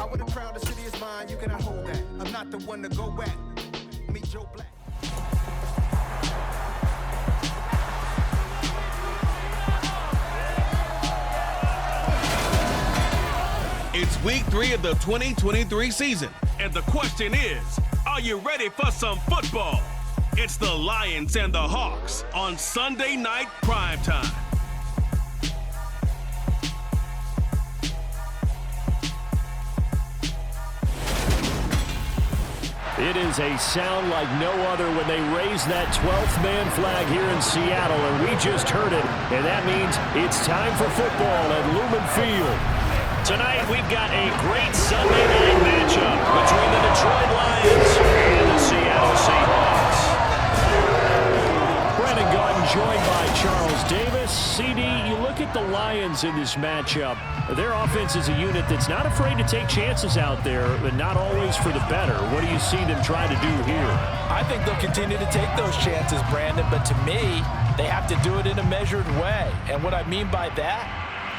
Power the crowd, the city is mine, you cannot hold that. I'm not the one to go back. Meet Joe Black. It's week 3 of the 2023 season, and the question is, are you ready for some football? It's the Lions and the Hawks on Sunday Night Primetime. It is a sound like no other when they raise that 12th man flag here in Seattle, and we just heard it, and that means it's time for football at Lumen Field. Tonight, we've got a great Sunday night matchup between the Detroit Lions and the Seattle Seahawks. Brandon Gaudin joined by Charles Davis. CD, you look at the Lions in this matchup. Their offense is a unit that's not afraid to take chances out there, but not always for the better. What do you see them try to do here? I think they'll continue to take those chances, Brandon, but to me, they have to do it in a measured way. And what I mean by that,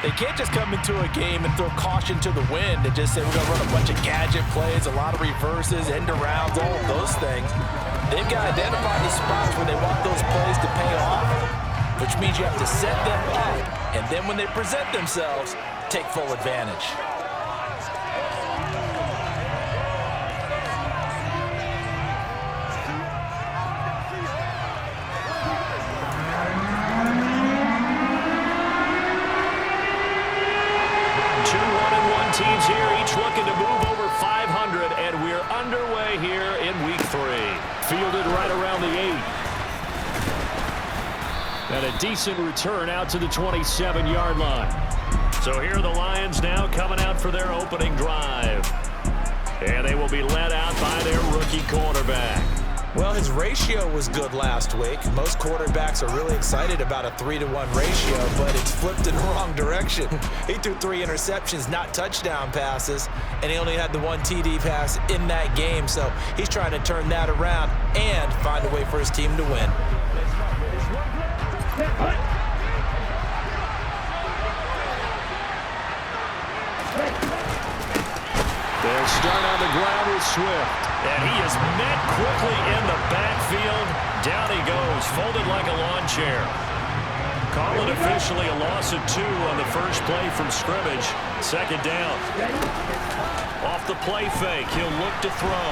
they can't just come into a game and throw caution to the wind and just say we're going to run a bunch of gadget plays, a lot of reverses, end arounds, all of those things. They've got to identify the spots where they want those plays to pay off, which means you have to set them up, and then when they present themselves, take full advantage. Teams here, each looking to move over 500, and we're underway here in week 3. Fielded right around the 8. And a decent return out to the 27-yard line. So here are the Lions now coming out for their opening drive. And they will be led out by their rookie quarterback. Well, his ratio was good last week. Most quarterbacks are really excited about a 3-to-1 ratio, but it's flipped in the wrong direction. He threw 3 interceptions, not touchdown passes, and he only had the 1 TD pass in that game. So he's trying to turn that around and find a way for his team to win. They'll start on the ground with Swift. And he is met quickly in the backfield. Down he goes, folded like a lawn chair. Call it officially a loss of 2 on the first play from scrimmage. Second down. Off the play fake, he'll look to throw.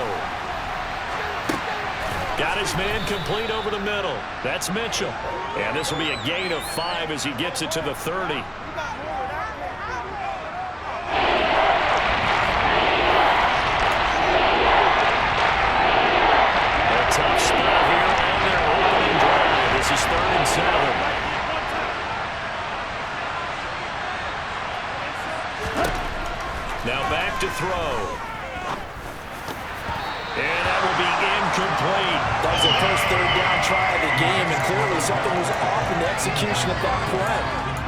Got his man complete over the middle. That's Mitchell. And this will be a gain of 5 as he gets it to the 30. Tough spot here on their opening drive. This is 3rd and 7. Now back to throw. And that will be incomplete. That was the first 3rd down try of the game, and clearly something was off in the execution of that play.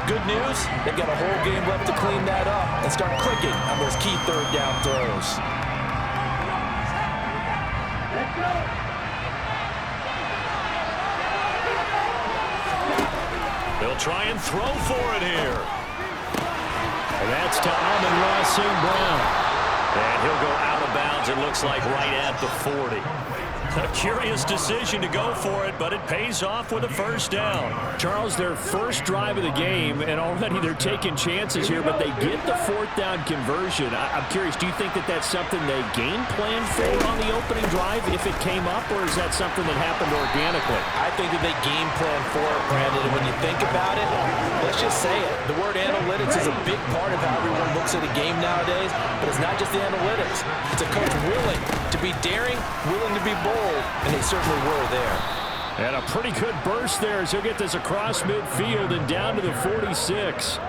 Good news, they've got a whole game left to clean that up and start clicking on those key 3rd down throws. They'll try and throw for it here. And that's to Amon-Ra St. Brown. And he'll go out of bounds, it looks like, right at the 40. A curious decision to go for it, but it pays off with a first down. Charles, their first drive of the game, and already they're taking chances here, but they get the 4th down conversion. I'm curious, do you think that that's something they game planned for on the opening drive if it came up, or is that something that happened organically? I think that they game plan for it, Brandon, and when you think about it, let's just say it. The word analytics is a big part of how everyone looks at a game nowadays, but it's not just the analytics. It's a coach willing to be daring, willing to be bold, and they certainly were there. And a pretty good burst there as he'll get this across midfield and down to the 46.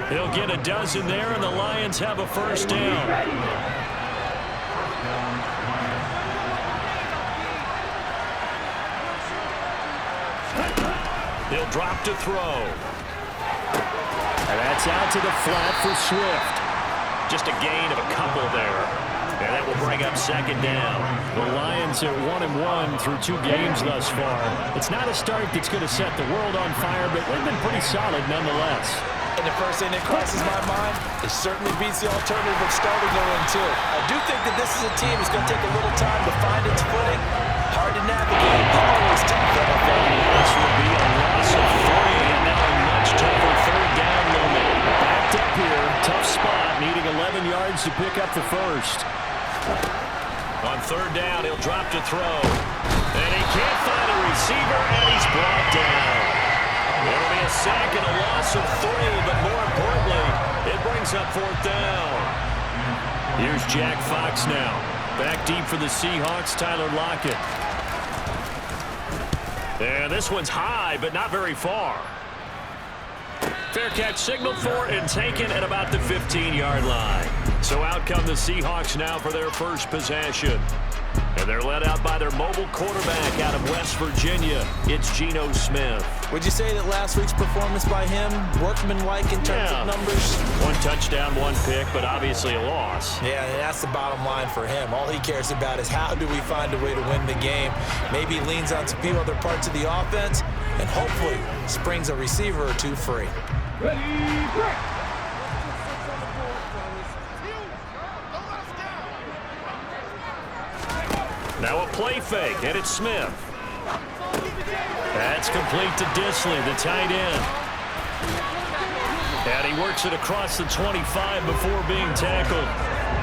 He'll get a dozen there, and the Lions have a first down. He'll drop to throw. And that's out to the flat for Swift. Just a gain of a couple there. And that will bring up second down. The Lions are 1-1 through 2 games thus far. It's not a start that's going to set the world on fire, but they've been pretty solid nonetheless. And the first thing that crosses my mind, it certainly beats the alternative of starting 0-2. I do think that this is a team that's going to take a little time to find its footing. Hard to navigate, always tough NFL. This will be a loss of 3, and now a much tougher third down moment. Backed up here, tough spot, needing 11 yards to pick up the first. On third down, he'll drop to throw. And he can't find a receiver, and he's brought down. It'll be a sack and a loss of 3, but more importantly, it brings up fourth down. Here's Jack Fox now. Back deep for the Seahawks, Tyler Lockett. And this one's high, but not very far. Fair catch signaled for and taken at about the 15-yard line. So out come the Seahawks now for their first possession. And they're led out by their mobile quarterback out of West Virginia. It's Geno Smith. Would you say that last week's performance by him, workmanlike in terms of numbers? 1 touchdown, 1 pick, but obviously a loss. Yeah, and that's the bottom line for him. All he cares about is how do we find a way to win the game. Maybe he leans on some few other parts of the offense and hopefully springs a receiver or 2 free. Ready, break. Now a play fake, and it's Smith. That's complete to Disley, the tight end. And he works it across the 25 before being tackled.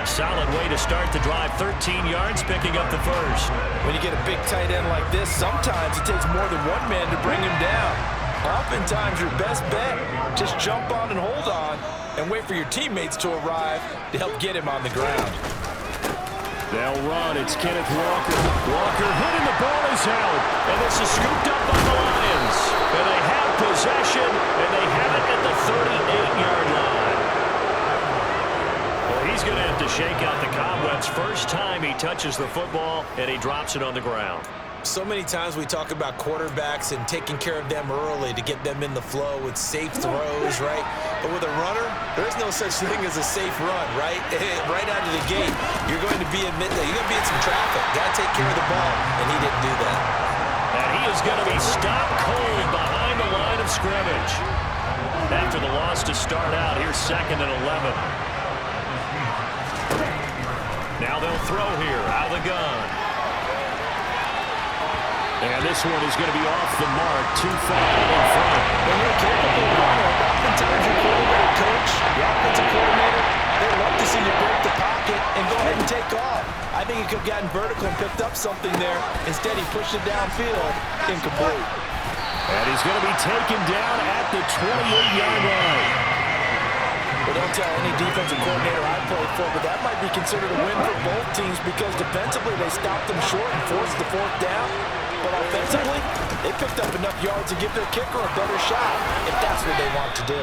Solid way to start the drive, 13 yards, picking up the first. When you get a big tight end like this, sometimes it takes more than one man to bring him down. Oftentimes, your best bet, just jump on and hold on and wait for your teammates to arrive to help get him on the ground. They'll run. It's Kenneth Walker. Walker hitting the ball is out. And this is scooped up by the Lions. And they have possession, and they have it at the 38-yard line. Well, he's going to have to shake out the cobwebs first time he touches the football, and he drops it on the ground. So many times we talk about quarterbacks and taking care of them early to get them in the flow with safe throws, right? But with a runner, there is no such thing as a safe run, right? Right out of the gate, you're going to be in some traffic. Got to take care of the ball, and he didn't do that. And he is going to be stopped cold behind the line of scrimmage. After the loss to start out, here's 2nd and 11. Now they'll throw here, out of the gun. And this one is going to be off the mark, too far in front. When you're a capable runner, oftentimes your quarterback coach, the offensive coordinator, they love to see you break the pocket and go ahead and take off. I think he could have gotten vertical and picked up something there. Instead, he pushed it downfield, incomplete. And he's going to be taken down at the 28-yard line. Well, don't tell any defensive coordinator I played for, but that might be considered a win for both teams because defensively they stopped them short and forced the 4th down. But offensively, they picked up enough yards to give their kicker a better shot if that's what they want to do.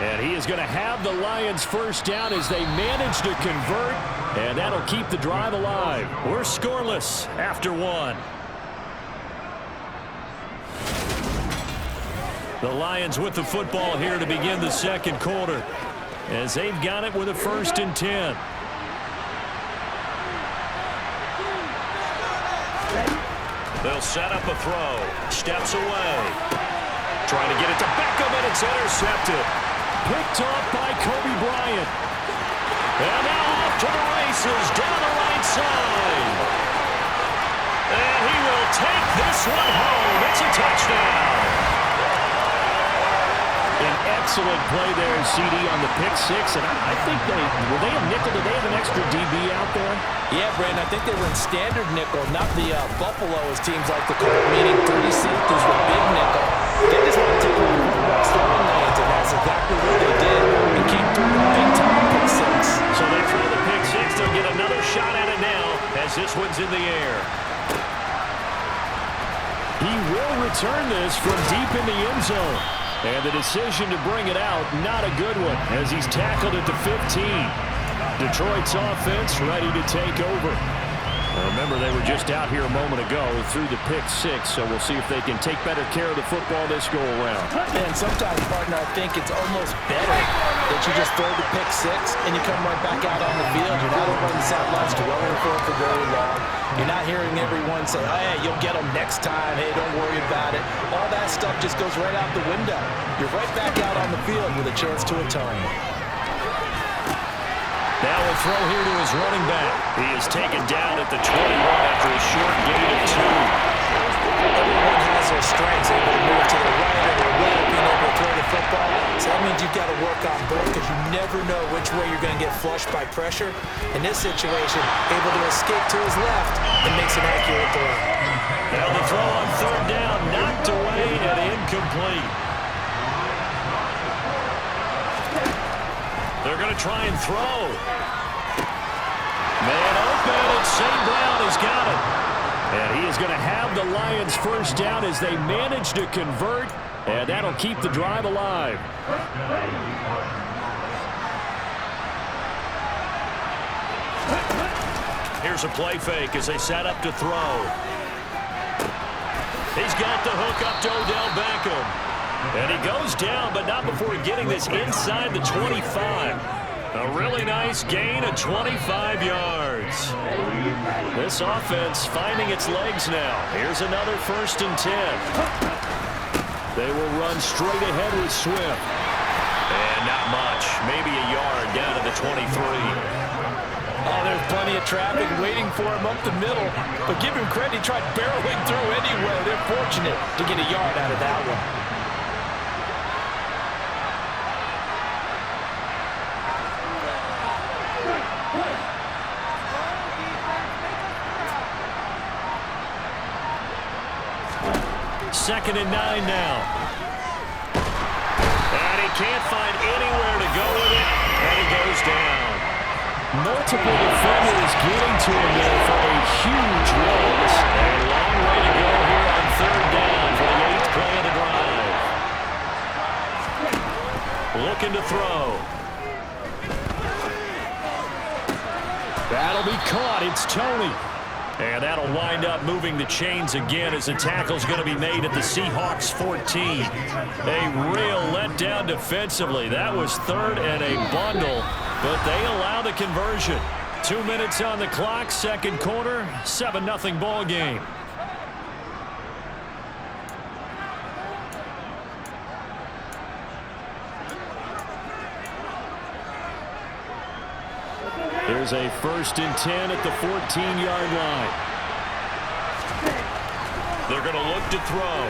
And he is going to have the Lions first down as they manage to convert, and that'll keep the drive alive. We're scoreless after 1. The Lions with the football here to begin the second quarter as they've got it with a 1st and 10. They'll set up a throw. Steps away. Trying to get it to Beckham, and it's intercepted. Picked off by Kobe Bryant. And now off to the races down the right side. And he will take this one home. It's a touchdown. An excellent play there, CD, on the pick 6. And I think were they a nickel? Did they have an extra DB out there? Yeah, Brandon, I think they were in standard nickel, not the Buffalo, as teams like to call it, meaning 3 safeties with big nickel. They just want to take over the quarterback's throwing lanes, and that's exactly what they did. And came through the big time pick 6. So they throw the pick 6. They'll get another shot at it now as this one's in the air. He will return this from deep in the end zone. And the decision to bring it out, not a good one, as he's tackled at the 15. Detroit's offense ready to take over. Now remember, they were just out here a moment ago through the pick 6, so we'll see if they can take better care of the football this go-around. And sometimes, partner, I think it's almost better that you just throw the pick 6 and you come right back out on the field. You're not over on the sidelines dwelling for it for very long. You're not hearing everyone say, oh, hey, you'll get them next time. Hey, don't worry about it. All that stuff just goes right out the window. You're right back out on the field with a chance to atone. Now a throw here to his running back. He is taken down at the 21 after a short gain of 2. Everyone has their strengths, able to move to the right or the left, being able to throw the football. So that means you've got to work on both because you never know which way you're going to get flushed by pressure. In this situation, able to escape to his left and makes an accurate throw. Now the throw on third down, knocked away and incomplete. They're going to try and throw. Man open, and St. Brown has got it. And he is going to have the Lions first down as they manage to convert, and that'll keep the drive alive. Here's a play fake as they set up to throw. He's got the hook up to Odell Beckham. And he goes down, but not before getting this inside the 25. A really nice gain of 25 yards. This offense finding its legs now. Here's another 1st and 10. They will run straight ahead with Swift. And not much. Maybe a yard down to the 23. Oh, there's plenty of traffic waiting for him up the middle. But give him credit, he tried barreling through anyway. They're fortunate to get a yard out of that one. Second and 9 now. And he can't find anywhere to go with it, and he goes down. Multiple defenders getting to him there for a huge loss. A long way to go here on third down for the 8th play of the drive. Looking to throw. That'll be caught. It's Tony. And that'll wind up moving the chains again as the tackle's going to be made at the Seahawks 14. A real letdown defensively. That was 3rd and a bundle, but they allow the conversion. 2 minutes on the clock, second quarter, 7-0 ball game. There's a 1st and 10 at the 14-yard line. They're going to look to throw.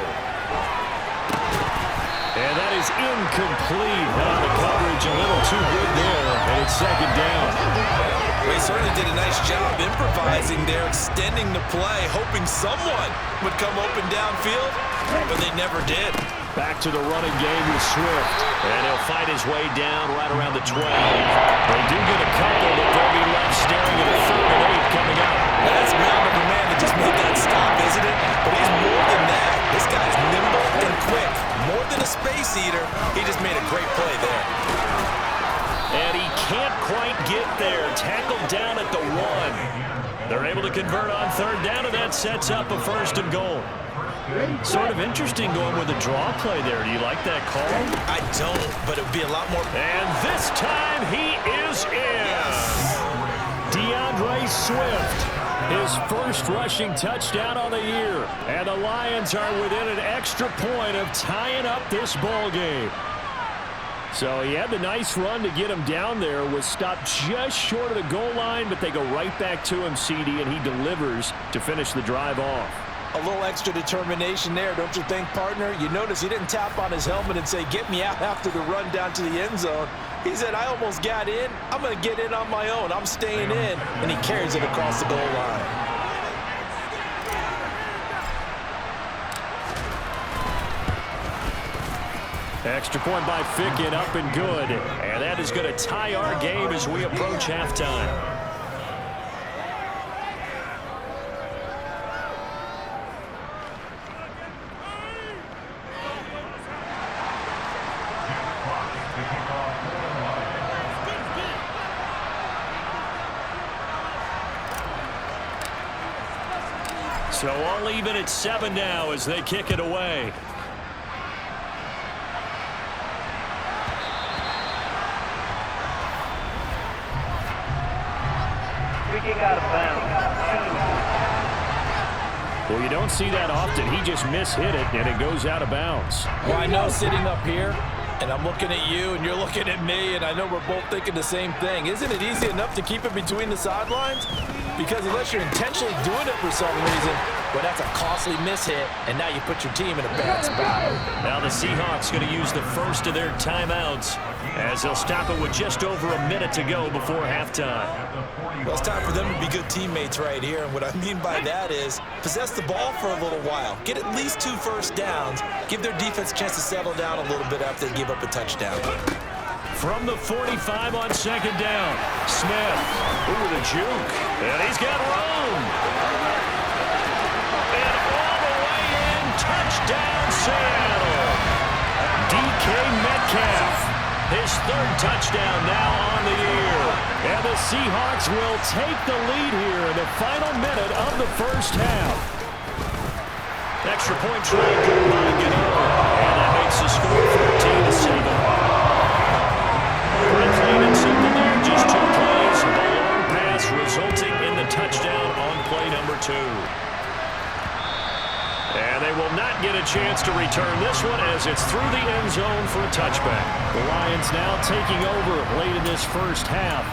And that is incomplete. The coverage a little too good there, and it's second down. They certainly did a nice job improvising there, extending the play, hoping someone would come open downfield, but they never did. Back to the running game with Swift. And he'll fight his way down right around the 12. They do get a couple, but they'll be left staring at a 3rd and 8 coming up. That's mound of a man that just made that stop, isn't it? But he's more than that. This guy's nimble and quick. More than a space eater, he just made a great play there. And he can't quite get there. Tackled down at the 1. They're able to convert on third down, and that sets up a 1st and goal. Sort of interesting going with a draw play there. Do you like that call? I don't, but it would be a lot more. And this time he is in. Yes. DeAndre Swift, his first rushing touchdown on the year. And the Lions are within an extra point of tying up this ball game. So he had the nice run to get him down there, was stopped just short of the goal line, but they go right back to him, CD, and he delivers to finish the drive off. A little extra determination there, don't you think, partner? You notice he didn't tap on his helmet and say, get me out after the run down to the end zone. He said, I almost got in. I'm going to get in on my own. I'm staying in. And he carries it across the goal line. Extra point by Ficken, up and good. And that is going to tie our game as we approach halftime. So all even at 7 now as they kick it away. Free kick out of bounds. Well, you don't see that often. He just mishit it, and it goes out of bounds. Well, I know sitting up here, and I'm looking at you, and you're looking at me, and I know we're both thinking the same thing. Isn't it easy enough to keep it between the sidelines? Because unless you're intentionally doing it for some reason, well, that's a costly mishit, and now you put your team in a bad spot. Now the Seahawks going to use the first of their timeouts as they'll stop it with just over a minute to go before halftime. Well, it's time for them to be good teammates right here, and what I mean by that is possess the ball for a little while, get at least 2 first downs, give their defense a chance to settle down a little bit after they give up a touchdown. From the 45 on second down, Smith. Ooh, the juke. And he's got room. And all the way in, touchdown Seattle. DK Metcalf, his 3rd touchdown now on the year. And the Seahawks will take the lead here in the final minute of the first half. Extra point try good by Gano. And that makes the score 14-7. Plain and simple there, just 2 plays. The long pass resulting in the touchdown on play number 2. And they will not get a chance to return this one as it's through the end zone for a touchback. The Lions now taking over late in this first half.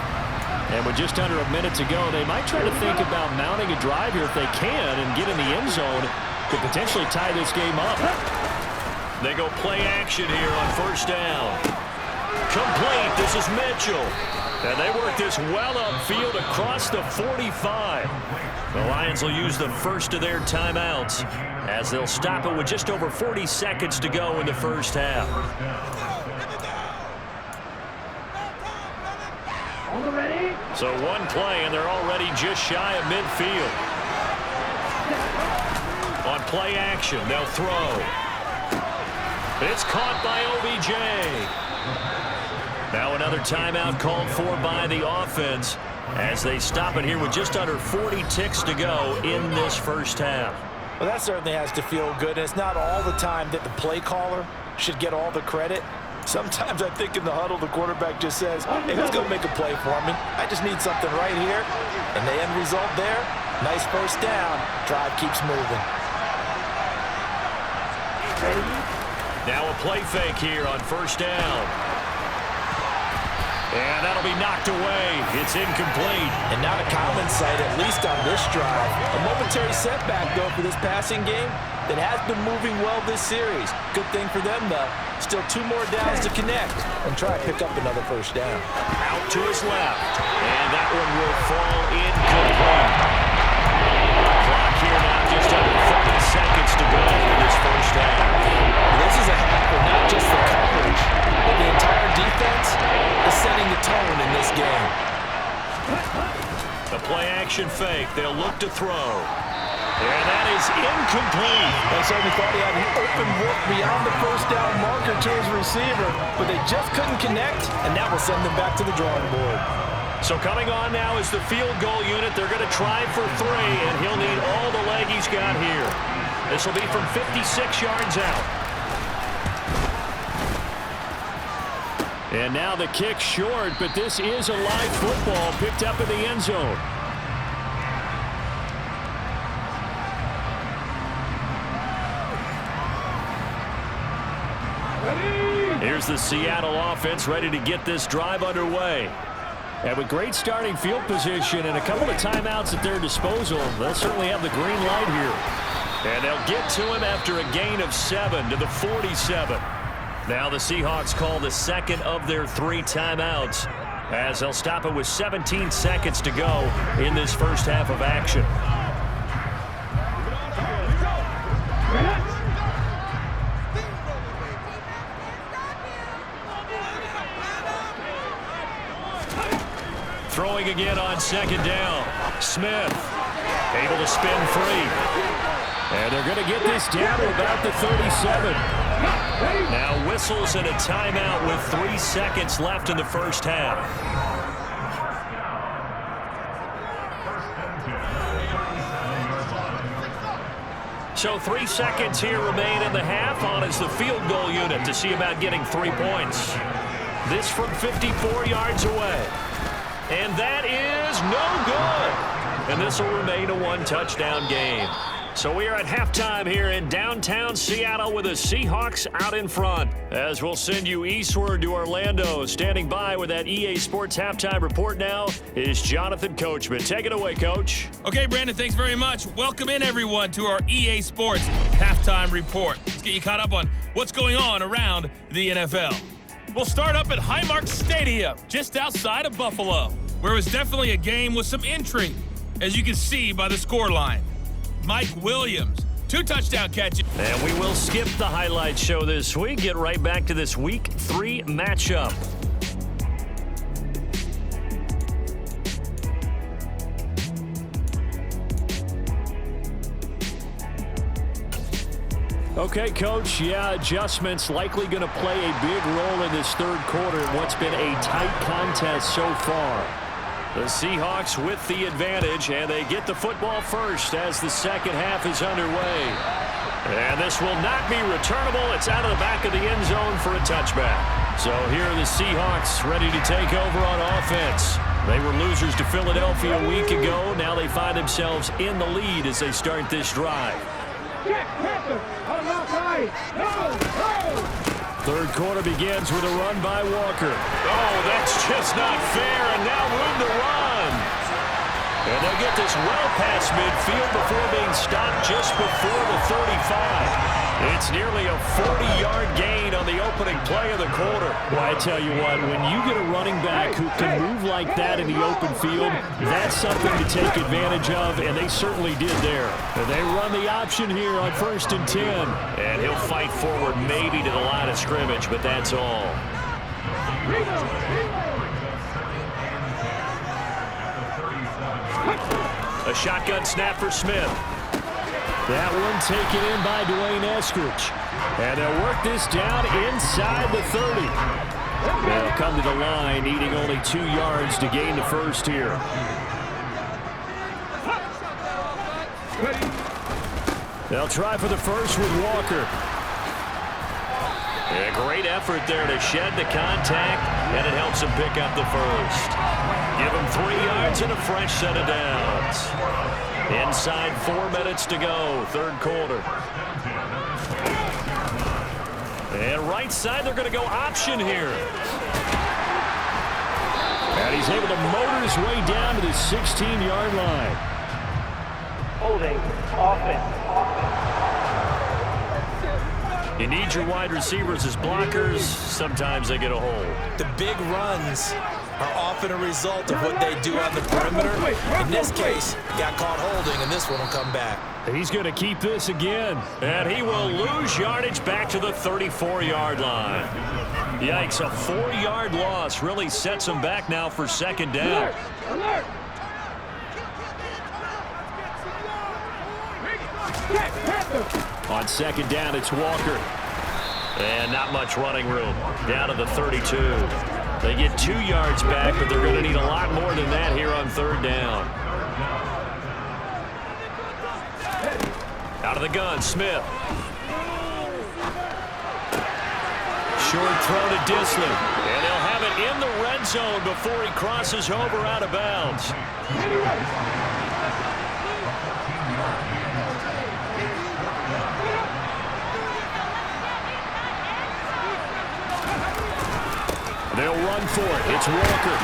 And with just under a minute to go, they might try to think about mounting a drive here if they can and get in the end zone to potentially tie this game up. They go play action here on first down. Complete. This is Mitchell. And they work this well upfield across the 45. The Lions will use the first of their timeouts as they'll stop it with just over 40 seconds to go in the first half. So 1 play, and they're already just shy of midfield. On play action, they'll throw. It's caught by OBJ. Now another timeout called for by the offense as they stop it here with just under 40 ticks to go in this first half. Well, that certainly has to feel good. It's not all the time that the play caller should get all the credit. Sometimes I think in the huddle, the quarterback just says, hey, who's going to make a play for me? I just need something right here. And the end result there, nice first down. Drive keeps moving. Now a play fake here on first down. And that'll be knocked away. It's incomplete. And not a common sight, at least on this drive. A momentary setback, though, for this passing game that has been moving well this series. Good thing for them, though. Still 2 more downs to connect and try to pick up another first down. Out to his left. And that one will fall incomplete. Clock here now, just under 30 seconds to go in this first half. This is a half for not just the coverage, but the entire defense is setting the tone in this game. The play-action fake. They'll look to throw. And that is incomplete. They certainly thought he had an open look beyond the first down marker to his receiver, but they just couldn't connect, and that will send them back to the drawing board. So coming on now is the field goal unit. They're going to try for 3, and he'll need all the leg he's got here. This will be from 56 yards out. And now the kick short, but this is a live football picked up in the end zone. Here's the Seattle offense ready to get this drive underway. And with great starting field position and a couple of timeouts at their disposal, they'll certainly have the green light here. And they'll get to him after a gain of 7 to the 47. Now the Seahawks call the second of their 3 timeouts as they'll stop it with 17 seconds to go in this first half of action. Throwing again on second down. Smith able to spin free. And they're going to get this down to about the 37. Now whistles and a timeout with 3 seconds left in the first half. So 3 seconds here remain in the half on as the field goal unit to see about getting 3 points. This from 54 yards away. And that is no good. And this will remain a 1-touchdown game. So we are at halftime here in downtown Seattle with the Seahawks out in front. As we'll send you eastward to Orlando. Standing by with that EA Sports halftime report now is Jonathan Coachman. Take it away, Coach. Okay, Brandon, thanks very much. Welcome in, everyone, to our EA Sports halftime report. Let's get you caught up on what's going on around the NFL. We'll start up at Highmark Stadium, just outside of Buffalo, where it was definitely a game with some intrigue, as you can see by the scoreline. Mike Williams, 2 touchdown catches. And we will skip the highlight show this week. Get right back to this Week 3 matchup. Okay, Coach, adjustments likely going to play a big role in this third quarter in what's been a tight contest so far. The Seahawks with the advantage, and they get the football first as the second half is underway. And this will not be returnable. It's out of the back of the end zone for a touchback. So here are the Seahawks ready to take over on offense. They were losers to Philadelphia a week ago. Now they find themselves in the lead as they start this drive. Third quarter begins with a run by Walker. Oh, that's just not fair, and now room to run. And they'll get this well past midfield before being stopped just before the 35. It's nearly a 40-yard gain on the opening play of the quarter. Well, I tell you what, when you get a running back who can move like that in the open field, that's something to take advantage of, and they certainly did there. And they run the option here on 1st and 10. And he'll fight forward maybe to the line of scrimmage, but that's all. A shotgun snap for Smith. That one taken in by Dwayne Eskridge. And they'll work this down inside the 30. They'll come to the line, needing only 2 yards to gain the first here. They'll try for the first with Walker. A great effort there to shed the contact, and it helps him pick up the first. Give him 3 yards and a fresh set of downs. Inside 4 minutes to go, third quarter. And right side, they're going to go option here. And he's able to motor his way down to the 16-yard line. Holding, offense. You need your wide receivers as blockers. Sometimes they get a hold. The big runs are often a result of what they do on the perimeter. In this case, got caught holding, and this one will come back. He's going to keep this again. And he will lose yardage back to the 34-yard line. Yikes, a 4-yard loss really sets him back now for second down. Alert! On second down, it's Walker. And not much running room. Down to the 32. They get 2 yards back, but they're going to need a lot more than that here on third down. Out of the gun, Smith. Short throw to Disley. And they'll have it in the red zone before he crosses over out of bounds. They'll run for it. It's Walker.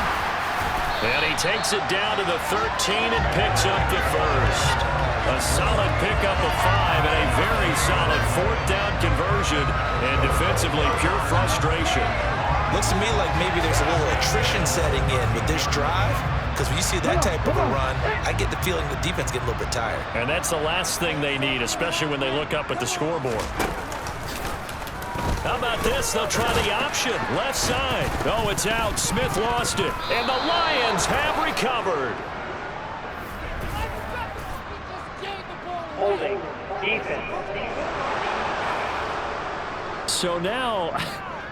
And he takes it down to the 13 and picks up the first. A solid pickup of 5 and a very solid 4th down conversion. And defensively, pure frustration. Looks to me like maybe there's a little attrition setting in with this drive. Because when you see that type of a run, I get the feeling the defense getting a little bit tired. And that's the last thing they need, especially when they look up at the scoreboard. How about this? They'll try the option. Left side. Oh, it's out. Smith lost it. And the Lions have recovered. Holding, defense. So now,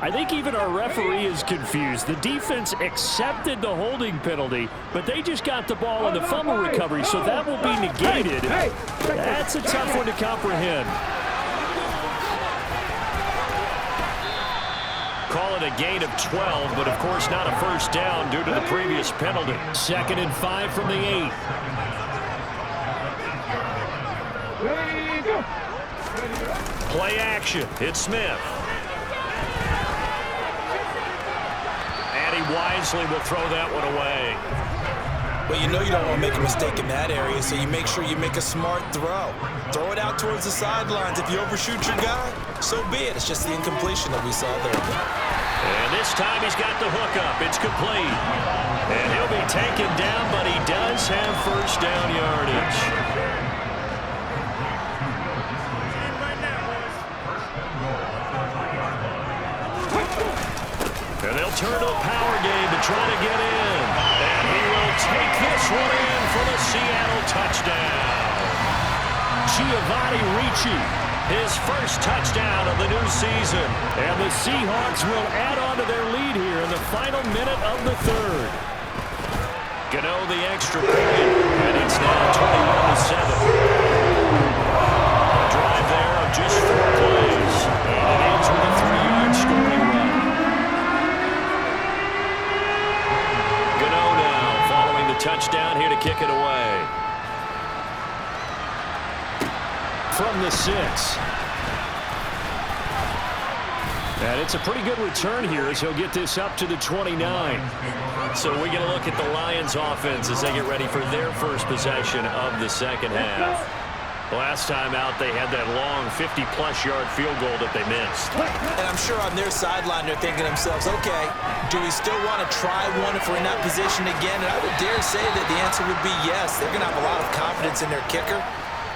I think even our referee is confused. The defense accepted the holding penalty, but they just got the ball on the fumble recovery, so that will be negated. That's a tough one to comprehend. Call it a gain of 12, but of course not a first down due to the previous penalty. 2nd and 5 from the 8. Play action. It's Smith. And he wisely will throw that one away. Well, you know you don't want to make a mistake in that area, so you make sure you make a smart throw. Throw it out towards the sidelines. If you overshoot your guy, so be it. It's just the incompletion that we saw there. And this time he's got the hook up. It's complete. And he'll be taken down, but he does have first down yardage. And they'll turn to a power game to try to get in. And he will take this one in for the Seattle touchdown. Giovanni Ricci, His first touchdown of the new season. and the Seahawks will add on to their lead here in the final minute of the third. Gano the extra point, and it's now 21-7. A drive there of just 4 plays, and it ends with a 3-yard scoring run. Gano now following the touchdown here to kick it away. From the 6. And it's a pretty good return here as he'll get this up to the 29. So we're going to look at the Lions offense as they get ready for their first possession of the second half. Last time out, they had that long 50-plus yard field goal that they missed. And I'm sure on their sideline they're thinking to themselves, okay, do we still want to try one if we're in that position again? And I would dare say that the answer would be yes. They're going to have a lot of confidence in their kicker.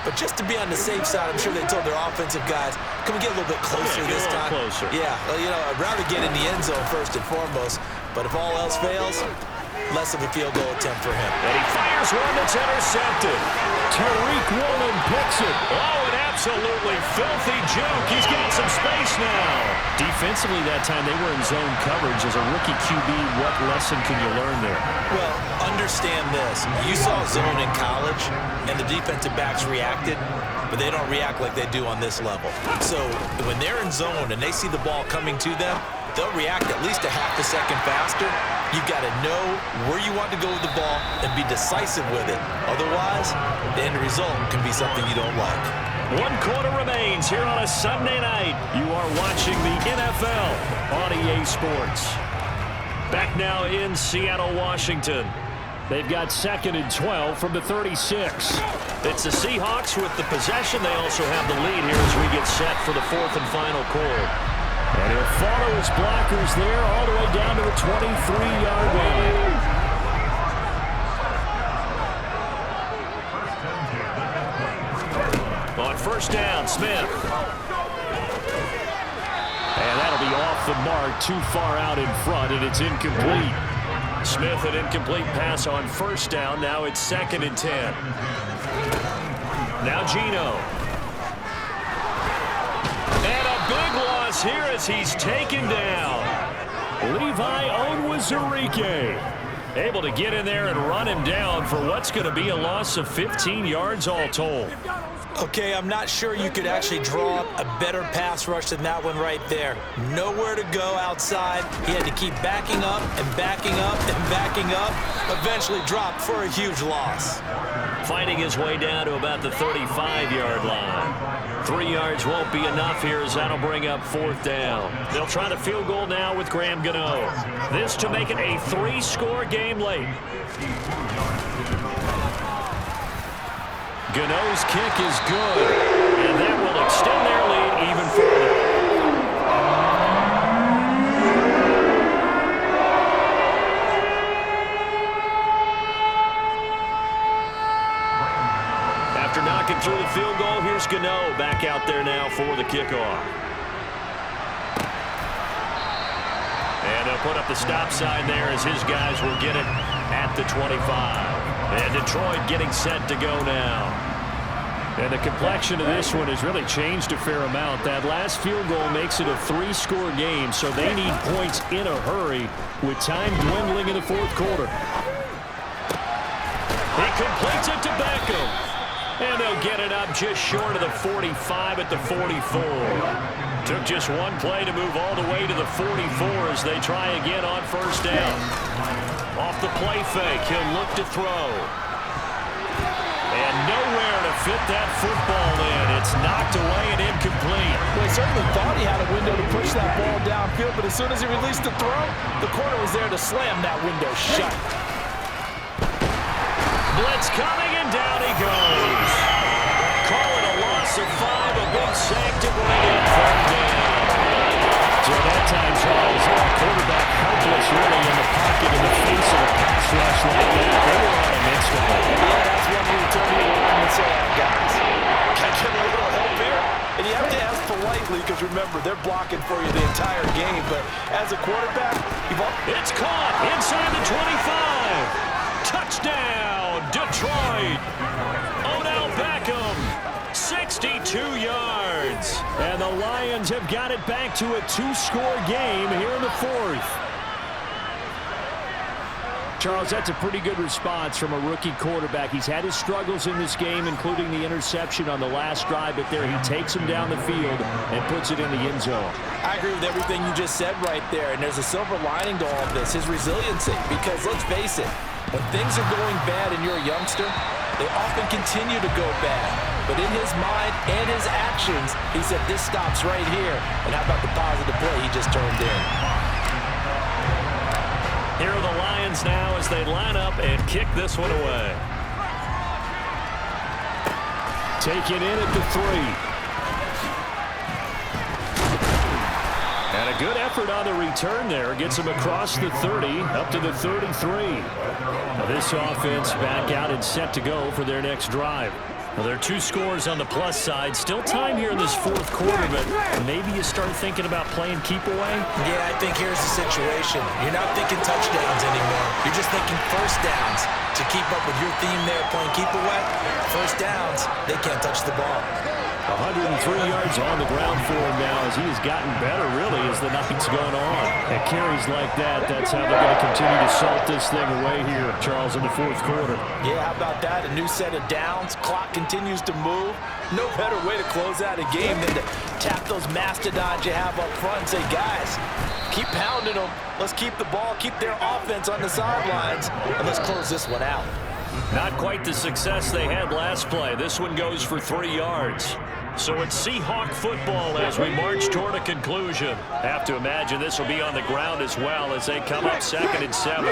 But just to be on the safe side, I'm sure they told their offensive guys, can we get a little bit closer this time? Closer. Yeah, well, you know, I'd rather get in the end zone first and foremost. But if all else fails, less of a field goal attempt for him. And he fires one that's intercepted. Tariq Woolen picks it. Oh, an absolutely filthy juke. He's got some space now. Defensively that time, they were in zone coverage. As a rookie QB, what lesson can you learn there? Well, understand this. You saw zone in college, and the defensive backs reacted, but they don't react like they do on this level. So when they're in zone and they see the ball coming to them, they'll react at least a half a second faster. You've got to know where you want to go with the ball and be decisive with it. Otherwise, the end result can be something you don't like. 1 quarter remains here on a Sunday night. You are watching the NFL on EA Sports. Back now in Seattle, Washington. They've got 2nd and 12 from the 36. It's the Seahawks with the possession. They also have the lead here as we get set for the 4th and final quarter. And he'll follow his blockers there all the way down to the 23-yard line. On first down, Smith. And that'll be off the mark, too far out in front, and it's incomplete. Smith, an incomplete pass on first down. Now it's 2nd and 10. Now Geno. And a big loss here as he's taken down. Levi Onwuzurike able to get in there and run him down for what's going to be a loss of 15 yards all told. Okay, I'm not sure you could actually draw up a better pass rush than that one right there. Nowhere to go outside. He had to keep backing up and backing up and backing up. Eventually dropped for a huge loss. Fighting his way down to about the 35-yard line. 3 yards won't be enough here as that'll bring up 4th down. They'll try the field goal now with Graham Gano. This to make it a 3-score game late. Gano's kick is good, and that will extend their lead even further. After knocking through the field goal, here's Gano back out there now for the kickoff. And they'll put up the stop sign there as his guys will get it at the 25. And Detroit getting set to go now. And the complexion of this one has really changed a fair amount. That last field goal makes it a 3-score game, so they need points in a hurry with time dwindling in the 4th quarter. He completes it to Beckham. And they'll get it up just short of the 45 at the 44. Took just one play to move all the way to the 44 as they try again on first down. Off the play fake, he'll look to throw. And nowhere to fit that football certainly thought he had a window to push that ball downfield, but as soon as he released the throw, the corner was there to slam that window shut. Blitz coming, and down he goes. Call it a loss of 5, a big sack to bring in third down. So that time, Charles, the quarterback helpless really in the pocket in the face of a pass rush like that. They were on him instantly. Yeah, that's when you turn to your line and say, guys, can I get a little help here? And you have to ask politely because, remember, they're blocking for you the entire game. But as a quarterback, it's caught inside the 25. Touchdown, Detroit. Odell Beckham, 62 yards. And the Lions have got it back to a 2-score game here in the 4th. Charles, that's a pretty good response from a rookie quarterback. He's had his struggles in this game, including the interception on the last drive, but there he takes him down the field and puts it in the end zone. I agree with everything you just said right there, and there's a silver lining to all of this, his resiliency, because let's face it, when things are going bad and you're a youngster, they often continue to go bad. But in his mind and his actions, he said, this stops right here. And how about the positive play he just turned in? Here are the Lions now as they line up and kick this one away. Taken in at the 3. And a good effort on the return there. Gets him across the 30, up to the 33. Now this offense back out and set to go for their next drive. Well, there are 2 scores on the plus side. Still time here in this 4th quarter, but maybe you start thinking about playing keep away? Yeah, I think here's the situation. You're not thinking touchdowns anymore. You're just thinking first downs. To keep up with your theme there, playing keep away, first downs, they can't touch the ball. 103 yards on the ground for him now as he has gotten better, really, as the night's gone on. At carries like that, that's how they're going to continue to salt this thing away here, Charles, in the 4th quarter. Yeah, how about that? A new set of downs. Clock continues to move. No better way to close out a game than to tap those mastodons you have up front and say, guys, keep pounding them. Let's keep the ball, keep their offense on the sidelines, and let's close this one out. Not quite the success they had last play. This one goes for 3 yards. So it's Seahawk football as we march toward a conclusion. Have to imagine this will be on the ground as well as they come up 2nd and 7.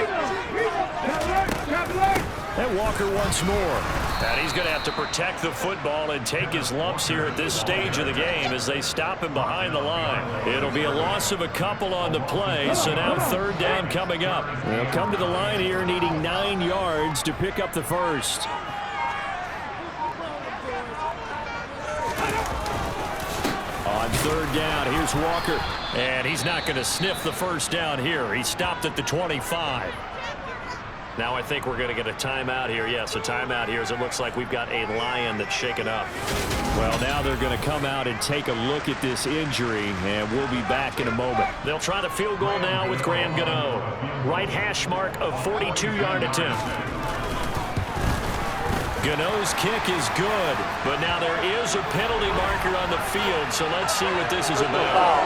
And Walker once more. And he's going to have to protect the football and take his lumps here at this stage of the game as they stop him behind the line. It'll be a loss of a couple on the play, so now 3rd down coming up. They'll come to the line here needing 9 yards to pick up the first. On 3rd down, here's Walker. And he's not going to sniff the first down here. He stopped at the 25. Now I think we're going to get a timeout here. Yes, a timeout here as it looks like we've got a Lion that's shaken up. Well, now they're going to come out and take a look at this injury, and we'll be back in a moment. They'll try the field goal now with Graham Gano. Right hash mark of 42-yard attempt. Gano's kick is good, but now there is a penalty marker on the field, so let's see what this is about.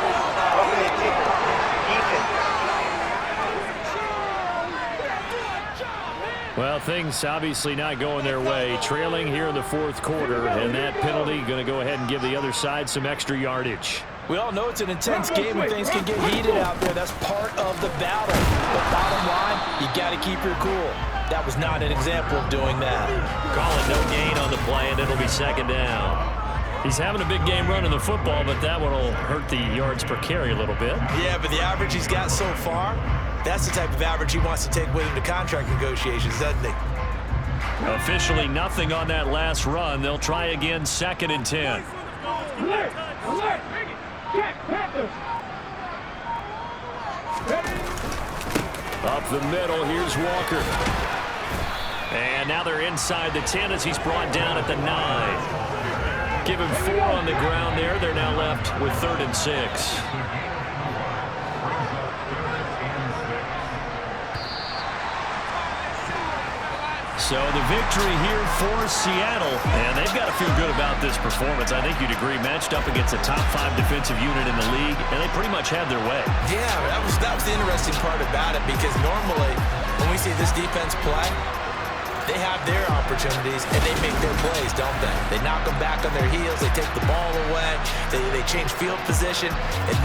Well, things obviously not going their way. Trailing here in the 4th quarter, and that penalty going to go ahead and give the other side some extra yardage. We all know it's an intense game and things can get heated out there. That's part of the battle. But bottom line, you got to keep your cool. That was not an example of doing that. Call it no gain on the play, and it'll be 2nd down. He's having a big game running the football, but that one will hurt the yards per carry a little bit. Yeah, but the average he's got so far, that's the type of average he wants to take with him to contract negotiations, doesn't he? Officially nothing on that last run. They'll try again 2nd and 10. Alert! Alert! Check, Panthers! Up the middle, here's Walker. And now they're inside the 10 as he's brought down at the 9. Give him 4 on the ground there. They're now left with 3rd and 6. So the victory here for Seattle, and they've got to feel good about this performance. I think you'd agree, matched up against a top 5 defensive unit in the league, and they pretty much had their way. Yeah, that was the interesting part about it, because normally when we see this defense play, they have their opportunities, and they make their plays, don't they? They knock them back on their heels. They take the ball away. They change field position. And